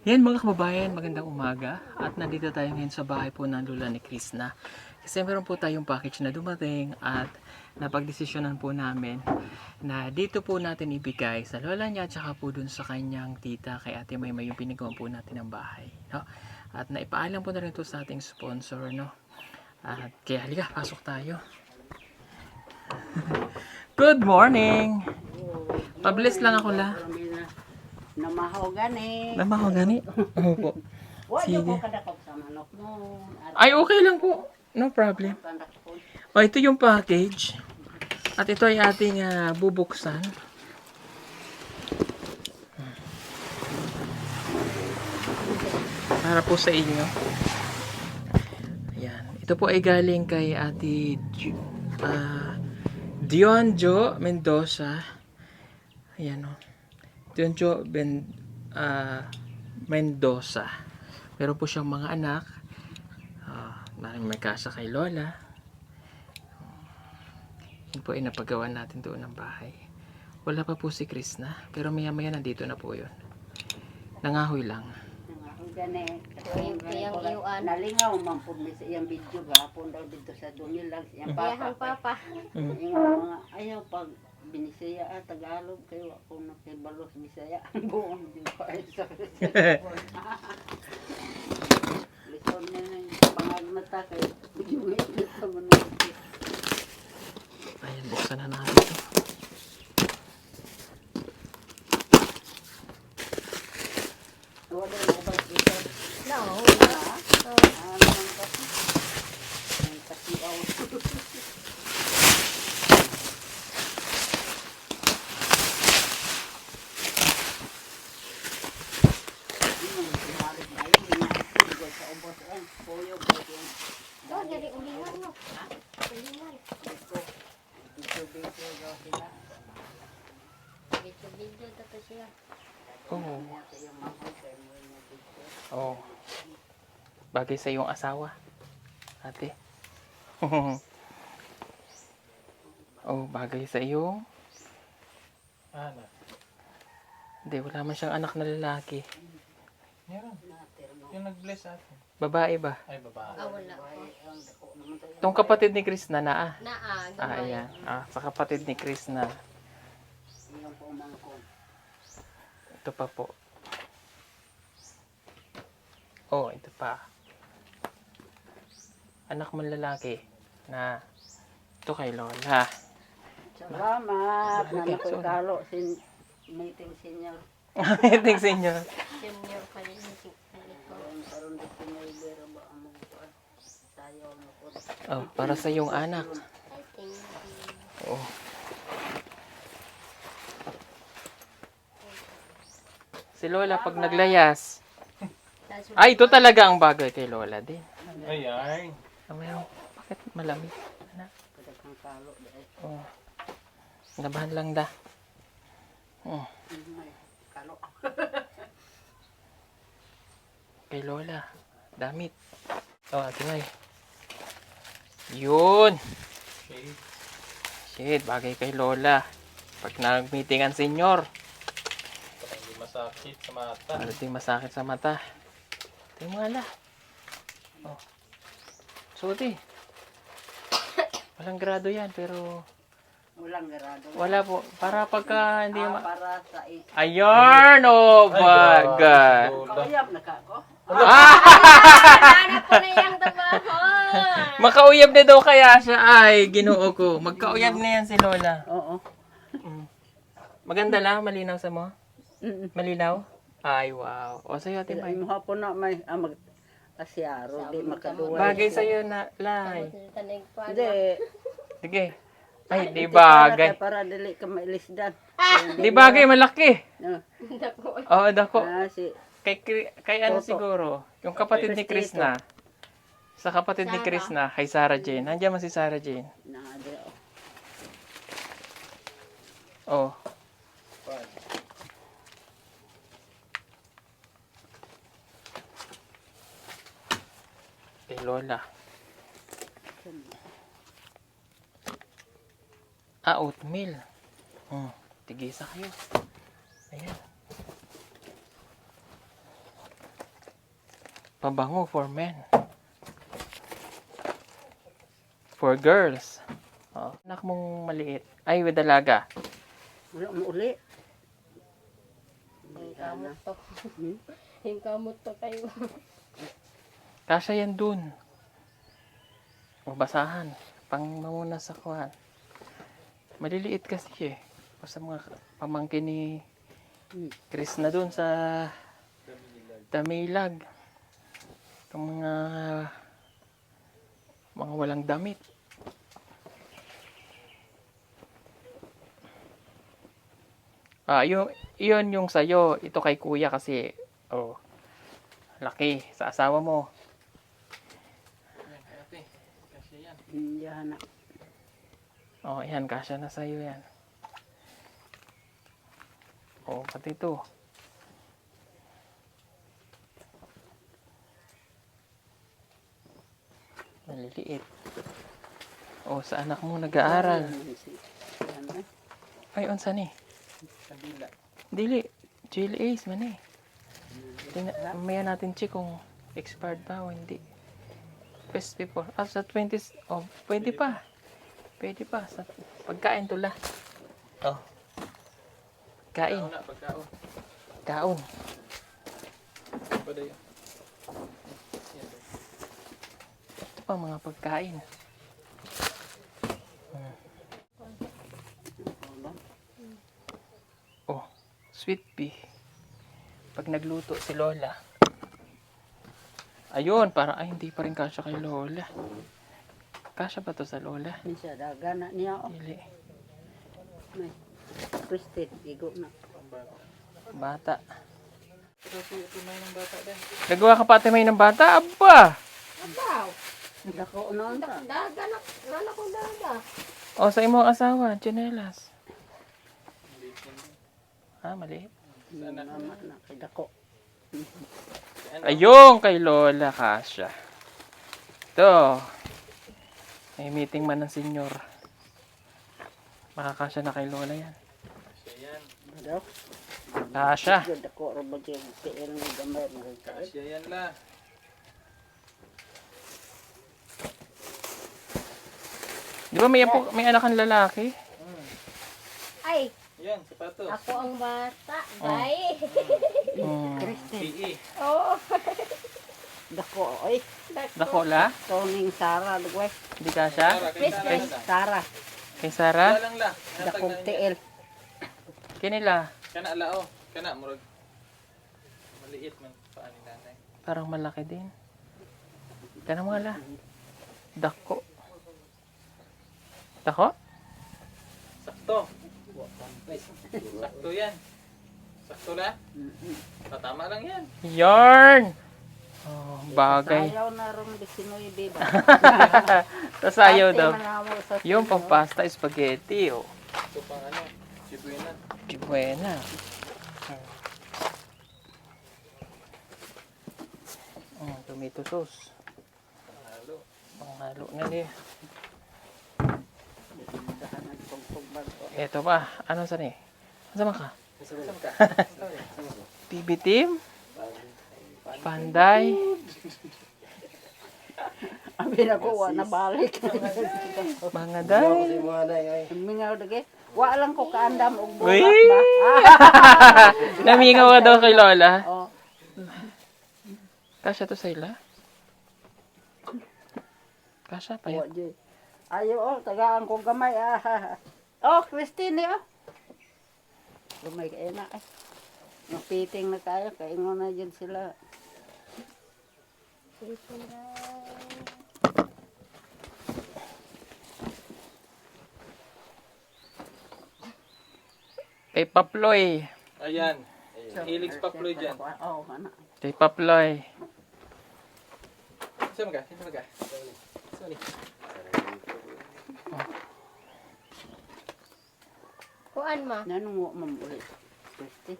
Yan mga kababayan, magandang umaga at nandito tayo ngayon sa bahay po ng Lola ni Krishna. Kasi meron po tayong package na dumating at napagdesisyonan po namin na dito po natin ibigay sa lola niya at saka po dun sa kanyang tita kay Ate Maymay yung pinagawa po natin ng bahay. No? At naipaalam po na rin ito sa ating sponsor. No? At kaya halika, pasok tayo. Good morning! Pabilis lang ako la. Namahogani. Namahogani? Opo. Wala Sige. ko kadakop sa manok mo. Ay, okay lang po. No problem. O, ito yung package. At ito ay ating bubuksan. Para po sa inyo. Ayan. Ito po ay galing kay Ate Dionjo Mendoza. Ayan o. Dionjo Mendoza. Meron po siyang mga anak. May casa kay Lola. Yun po ay napagawa natin doon ng bahay. Wala pa po si Krishna. Pero maya maya nandito na po yun. Nangahoy lang. Namahogani. Nalingaw man po sa iyang video gapon daw dito sa Dumil lang siyang papa. Yung mga ayaw pag binisaya Tagalog kayo ako na kay Balos Bisaya buong di pa ay sa lison na ng pangagmata kay yung ito mo na. Ayan, buksan na natin ito. Wala na ba ito? No. Ano man kasi? Ay kasi Doon, jadi ulingan mo. Ulingan. Video tapos siya. Oo. Oh. Bagay sa iyong asawa. Ate. Oh, bagay sa iyong anak. Hindi, wala man siyang anak na lalaki. Meron. Yung nag-bless atin. Babae ba? Ay, babae. Wala ko. Itong kapatid ni Krishna na Naa, gamay. ayan. Sa kapatid ni Krishna. Ito pa po. Oh, ito pa. Anak mo lalaki na ito kay Lola. Salamat. Okay, Nanak ko sorry. talo meeting senior. Thanks inyo. Senior pa rin yung Karon dito may bera ba ang mga sayo mo po. Oh, para sa iyong anak. I think. Oh. Si Lola pag naglayas. Ay, ito talaga ang bagay kay Lola din. Ayan. Bakit malamig? Kadakang talo dai. Oh. Labahan lang da. Oh. May kalo. Kay Lola. Damit. Oh, ate ngay. Yun. Okay. Shit, bagay kay Lola. Pag nag-meeting ang senyor. Para hindi masakit sa mata. Para di masakit sa mata. Ito yung mga ala. Oh. Suti. Walang grado yan, pero Walang garado. wala po. Para pagka hindi Para sa Ayun, oh, bagay. Kayap na ka ko. Hanap ko na yung trabaho. Makauyab na daw kaya siya. Ay, ginoo ko. Magkauyab na yan si Lola. Oo. Maganda lang, malinaw sa mo? Mm. Malinaw? Ay, wow. O, sa'yo, Ate Ay May. mo hapon na may mag asyaro di makaduwa. Bagay sa'yo na, Lai. Tanig pa. Hindi. Sige. Ay, di Ito bagay. Para dili ka mailisdan. Di bagay, malaki. No. Dako. Oo, dako. Si Kay ano Toto. siguro? Yung kapatid ni Krishna. Sa kapatid ni Sarah. Krishna, kay Sarah Jane. Nandiyan man si Sarah Jane. na dire. Oh. Kay Lola. Oatmeal. Tigisa kayo. Ayan. Pabango for men. For girls. Oh, anak mong maliit. Ay, with dalaga. Wala mo uli. Yung kamot to. Yung kamot to kayo. Kasya yan dun. O basahan. Pang mamuna sa kuhan. Maliliit kasi eh. O sa mga pamangkin ni Chris na dun sa Tamilag. Itong mga walang damit. Yun yung sayo. Ito kay kuya kasi, laki sa asawa mo. Yan na. Yan, kasya na sa'yo yan. Pati ito. Maliliit. Sa anak mo nag-aaral. Ay, unsa ni? Kabila. Dili. Chili Ace man eh. Maya natin check kung expired pa o hindi. Best before. Sa 20s. Pwede pa. Pwede pa. Sa pagkain tula. Kain. Kaon na, pagkaon. Kaon. Pa dayo. Ito pa mga pagkain. Sweet pea. Pag nagluto si Lola. Ayun, hindi pa rin kasya kay Lola. Kasya ba to sa Lola? Minsan daga na niya. Dili. May twisted. Igo na. Bata. Ito may ng bata din. Nagawa ka pa may ng bata? Aba! Abaw! Dako noon ta. Daga na. Lala ko daga. Sa imong asawa, chinelas. Maliit. Mama na kay dako. Ayun, kay Lola kasya. Ito. May meeting man ng senyor. Makakasya na kay Lola yan. Kasya yan. Daw. Kasya. Dako ra ba yung PL ni gamay mo kay. Kasya yan la. Di ba may anak kang lalaki? Ay! Yan, sapatos. Ako ang bata. Bye! Kristen. PE. Oo. Dako oy. Dako la? Toning Sara dugway. Di kasya? Kristen. Sara. Kay Sarah? Lang la. Dako TL. Kinila? Kana lao. Kana murag. Maliit man paan ni nanay. Parang malaki din. Kanang mga la. Dako. Dako? Sakto. Sakto yan. Sakto la. Tama lang yan. Yarn! Bagay. Ayaw na ron 19 ba. Tapos ayaw daw. Yung Yung pampasta spaghetti. Ito pang Shibuena. Buena. Tomato sauce. Halo. Panghalo na niya. Eto pa. Ano saan eh? Saan ka? PB team? Panday? Abi na ko wa na balik. Mga day? Mingaw dage. Wa lang ko kaandam og Uy! bukas ba. Namingaw ka daw kay Lola? Oh. Kasya to sa ila? Kasya pa Wa yan? di. Ayo tagaan ko gamay Christine Gamay kay na ay. Mapiting na kayo kay ingon na dyan sila. Kay Paploy. Ayan. Helix Paploy dyan. Oo, kana. Kay Paploy. Saan ka? Saan ka? Sorry. Kuan ma. Nanong mo mamuli. Christy.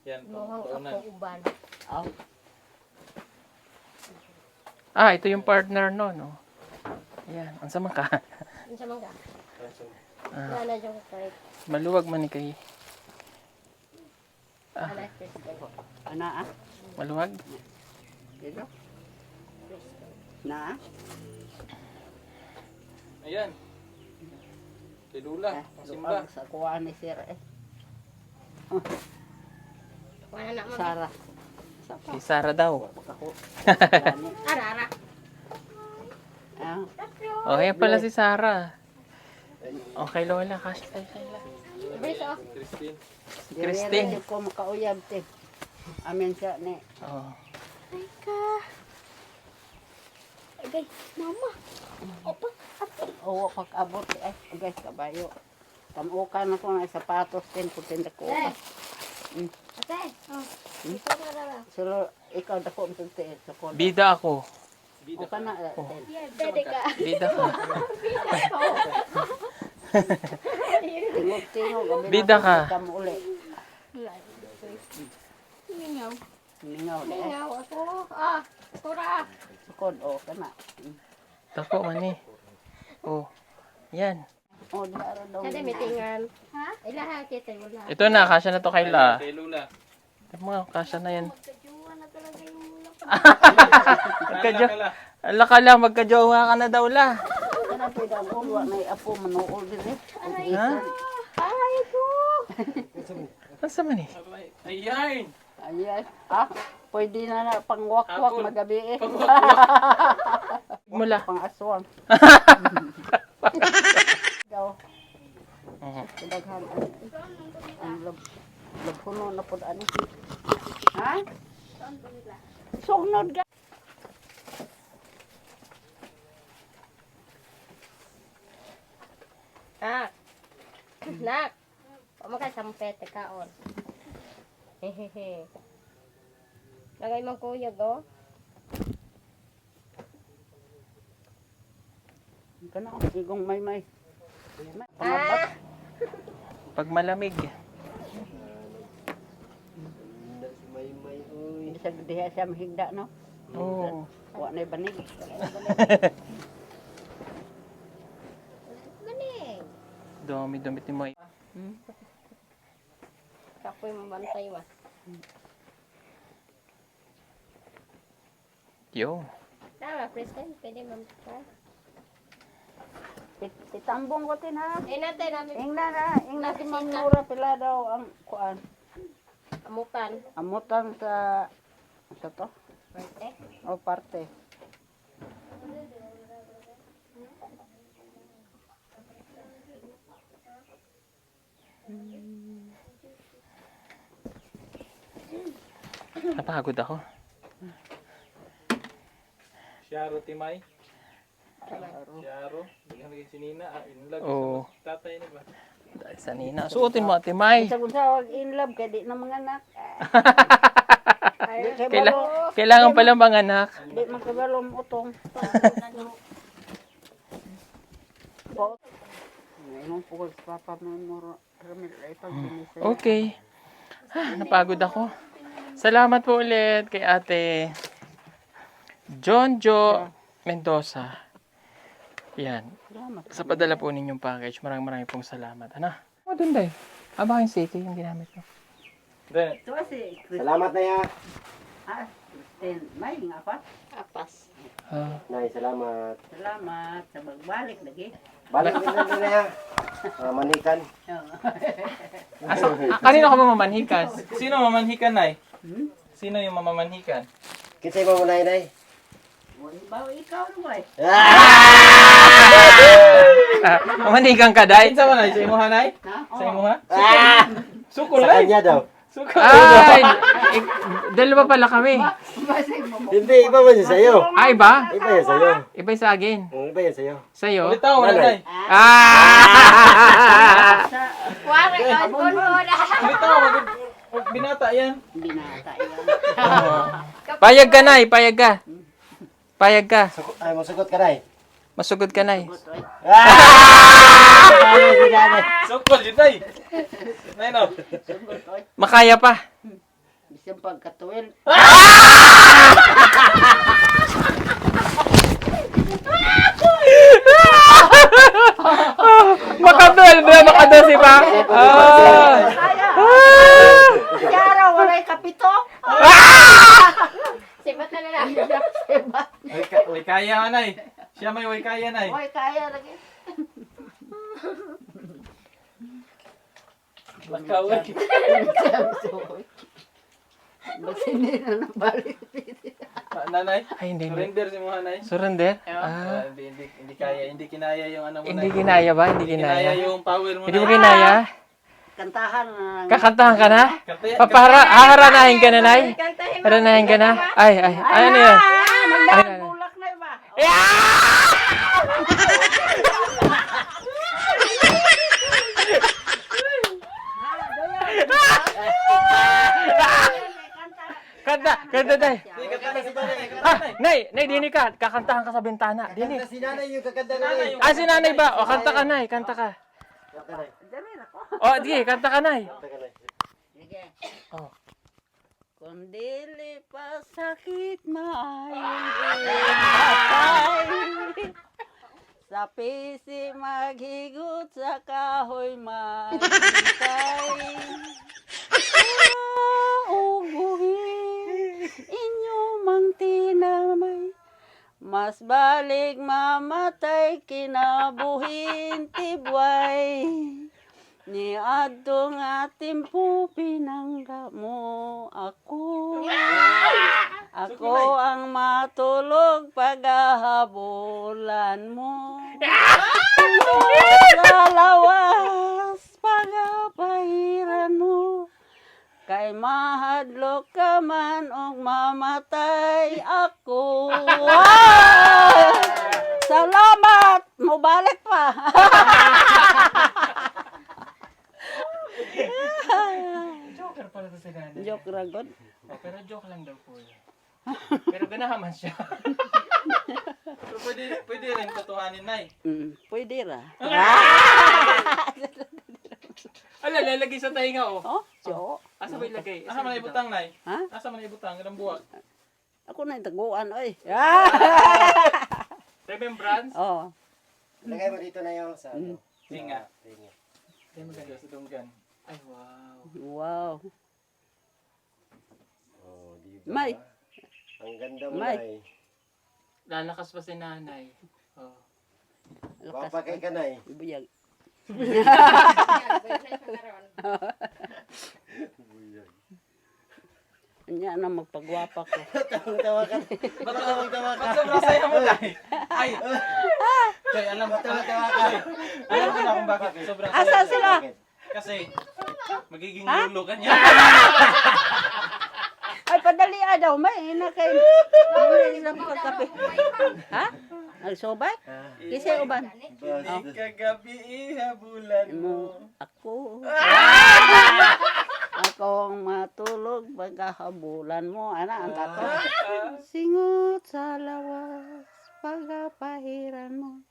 Yan. Mukhang Paunan. ako uban. Ito yung partner no? Ayan, ang sama ka. Ano sa mga? Wala na dyan kahit. Maluwag man ni kay. Ala, Crystal. Ana ah. Maluwag? Dito. Na. Ayan. Kay Lula. Ang simba. Luag sa kuha ni Sir eh. Wala na mo. Sara. Sa Si Sarah daw. ako. Ara. Ah, Oh, yan pala si Sarah. Okay, Lola. Kasya tayo sa ila. Brace off. Christine. Christine. Di ko makauyab te. Amen siya ni. Oh. Ay ka. Agay, mama. Opa. Oo, pag-abot eh. Guys, kabayo. Tamukan ako ng sapatos din kung tinda ko. Eh. Ate. Oh. Ito na lang. So, ikaw dako mo tinda sa kodo. Bida ako. O ka na. Pwede ka. Bida ka. Tingog-tingog. Bida ka. Kamu uli. Mingaw. Mingaw di eh. Mingaw ako. Ah. Kura. Sukod, o ka na. Tako man eh. Oh. Yan. O, di araw daw. Kada meetingan. Ha? Ilaha kita wala. Ito na. Kasya na to kay La. Kay Lula. Mga kasya na yan. Magkajuwa na talaga yung mula. Magkadyo. Kala. Ala ka lang. Magkajowa ka na daw, La. Kana pwede ang ulwa na apo manuol din eh. Ha? Ay ko. Ano man eh? Ayan. Ayan. Ah, pwede na na pangwak-wak Hapon. magabi eh. Mula. Pang aswang. Daw. Mhm. Daghan ang labhuno na pod ani. Ha? Sugnod ga. Nak. Nak. Pamakai sampet kaon. Hehehe. Lagay mang kuyag oh. Kana igong may. Ah. Pag malamig. Hindi sa diha siya mahigda no. Oo. Wa na banig. Ganing. Dumi-dumit ni mo. Kapoy mabantay mas. Yo. Tama, President. Pwede mamantay. Itambong ko tin ha. Eh, natin namin. Ingna si Mamura pila daw ang kuan. Amukan. Amutan sa to? Pwede. O parte. Napagod ako. Sharo Timay. Sharo. Bigyan lagi si Nina. Inlag. Oo. Tatay ni ba? Dahil sa Nina. Suotin mo, Ate May. Sa wag in love kay di na mga anak. Di kay Kaila balo. kailangan pala mga anak. Di magkabalom utong. Po. Ngayon po sa papa mo moro. Ramil ay pagbinisay. Okay. Napagod ako. Salamat po ulit kay Ate Jonjo Mendoza. Yan. Salamat. Sa padala po ninyong package, maraming pong salamat. Ano? O, dun day. Baka yung siki, yung ginamit ko. Then, Ito si Christine. Salamat na ya. Ah, Christine. May nga pa. Apas. Ah, Nay, salamat. Salamat sa magbalik lagi. Balik din na ya. Manikan. kanino ka ba mamanhikas? sino mamanhikan, Nay? Hmm? Sino yung mamamanhikan? Kinsay mo muna nay? Bawa ikaw naman. Mamanhikan ka, day? Kinsa man, Nay? Sa imo ha, Nay? Ha? Sa imo ha? Ah! Sukol, Sa Nay. kanya daw. Sukol. Ay! Dalawa pala kami. Basig mo. Hindi, iba ba yun sa'yo? Ay, ba? Iba yan sa'yo. Iba yung sa akin. Iba yan sa'yo. Sa'yo? Ulit tao, wala, Nay. Ah! Wala ka. Bunbuna. Ulit tao, binata yan. Binata yan. Payag ka, Nay. Payag ka. Payag ka. Ay, masugot ka nay. Masugod ka, Nay. Sukol, yun, Nay. Nay, no? Makaya pa. Bisang pagkatuwil. Makadol, makadol si pa. Ah. Yaraw Sibat na lang. Way kaya, Nay. Siya may way kaya, Nay. Oy, kaya lagi. Lakaw, eh. Basta hindi na nabalik. Nanay, Ay, hindi. surrender si mga, Nay. Surrender? Hindi kaya, hindi kinaya yung ano mo, Hindi Nay. kinaya ba? Hindi Hindi kinaya kinaya. yung power mo, Hindi mo Nay. kinaya? Kantahan na lang. Kakantahan ka na? Kantaya- Haharanahin ka na, Nay? Kantahin mo. Haranahin ka na? Ay, ano yan? Magdabulak na ba? Kanta, Nay. Hindi, kanta si Nanay, kanta, Ah, Nay. Nay, dini ka. Kakantahan ka sa bintana. Dini. Kanta si nanay yung kakanta na Nanay, rin. yung- Ah, si nanay ba? O, kanta ka, Nay. Kanta ka. Kanta nay. Dali na ko. O, di, kanta ka, Nay. Kanta ka nay. Sige. Oh. Kung dili pa sakit maayon patay, sa pisi maghigot sa kahoy matay. Uguhin inyo mang tinamay, mas balik mamatay kinabuhin tibway. Ni adtong ating po pinangga mo ako. Ako ang matulog paghahabulan mo. Sa lawas pagapahiran mo. Kay mahadlok ka man og mamatay ako. Salamat! Mubalik pa! Joker pala to si nanay. Joke ragon. Oh, pero joke lang daw po yun. Pero ganahaman siya. Pero pwede rin tutuhanin, Nay. Pwede ra. Ala, lalagay sa tainga, oh. Oh, so. Asa ba ilagay? Asa man ibutang, Nay? Ha? Asa man ibutang? Ganang buwag. Ako na itaguan, oy. Remembrance? Oh. Lagay mo dito na yung sa ano. Tinga. Tinga. Ay, maganda sa dunggan. Ay, wow. Wow. Oh, di ba? May. Ang ganda mo May. nay. Lalakas pa si nanay. Oh. Papakay ka nay. Buyag. Anya na magpagwapa ko. Tawa ka. Ba't tawa ka? Ba't sobrang saya mo, Nay? Ay! Kay, alam mo, Tawa ka. alam ko na kung bakit sobrang saya. Asa sila? Kasi, magiging lulo ka niya. Ay, padali daw. May na kay. Muli na pagkape. Ha? Nagsobay? Kisay uban. Hindi kagabi ihabulan mo. Ako. Ako ang matulog pagkahabulan mo. Ana, ang tato. Singot sa lawas pagapahiran mo.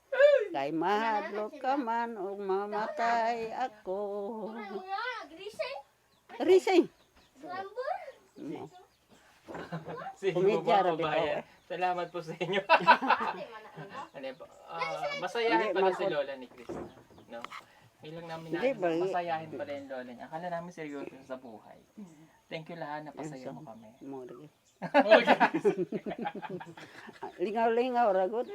Kay mahadlok ka man o mamatay ako. Rising. Sige po Komedya, mga Rabi, kabayan. Salamat po sa inyo. Ano po, masayahin Hindi, pala si Marco. Lola ni Krista. No? Ilang namin Hindi, masayahin pala yung Lola niya. Akala namin seryoso sa buhay. Thank you lahat, napasaya mo kami. Mo lagi. Lingaw-lingaw ragot.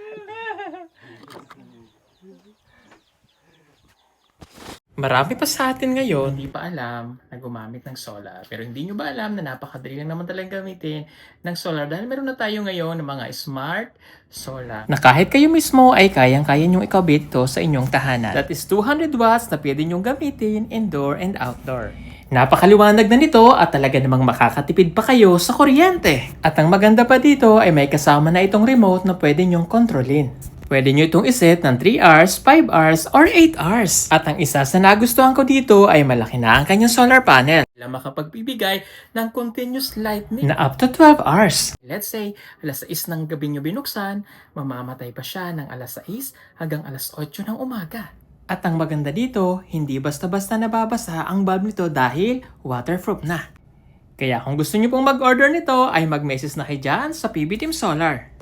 Marami pa sa atin ngayon, hindi pa alam na gumamit ng solar. Pero hindi nyo ba alam na napakadali lang naman talagang gamitin ng solar dahil meron na tayo ngayon ng mga smart solar. Na kahit kayo mismo ay kayang-kaya nyong ikabit ito sa inyong tahanan. That is 200 watts na pwede nyong gamitin indoor and outdoor. Napakaliwanag na nito at talaga namang makakatipid pa kayo sa kuryente. At ang maganda pa dito ay may kasama na itong remote na pwede nyong kontrolin. Pwede nyo itong iset ng 3 hours, 5 hours, or 8 hours. At ang isa sa nagustuhan ko dito ay malaki na ang kanyang solar panel. Na makapagbibigay ng continuous lightning na up to 12 hours. Let's say, alas 6 ng gabi nyo binuksan, mamamatay pa siya ng alas 6 hanggang alas 8 ng umaga. At ang maganda dito, hindi basta-basta nababasa ang bulb nito dahil waterproof na. Kaya kung gusto nyo pong mag-order nito ay mag-message na kayo dyan sa PB Team Solar.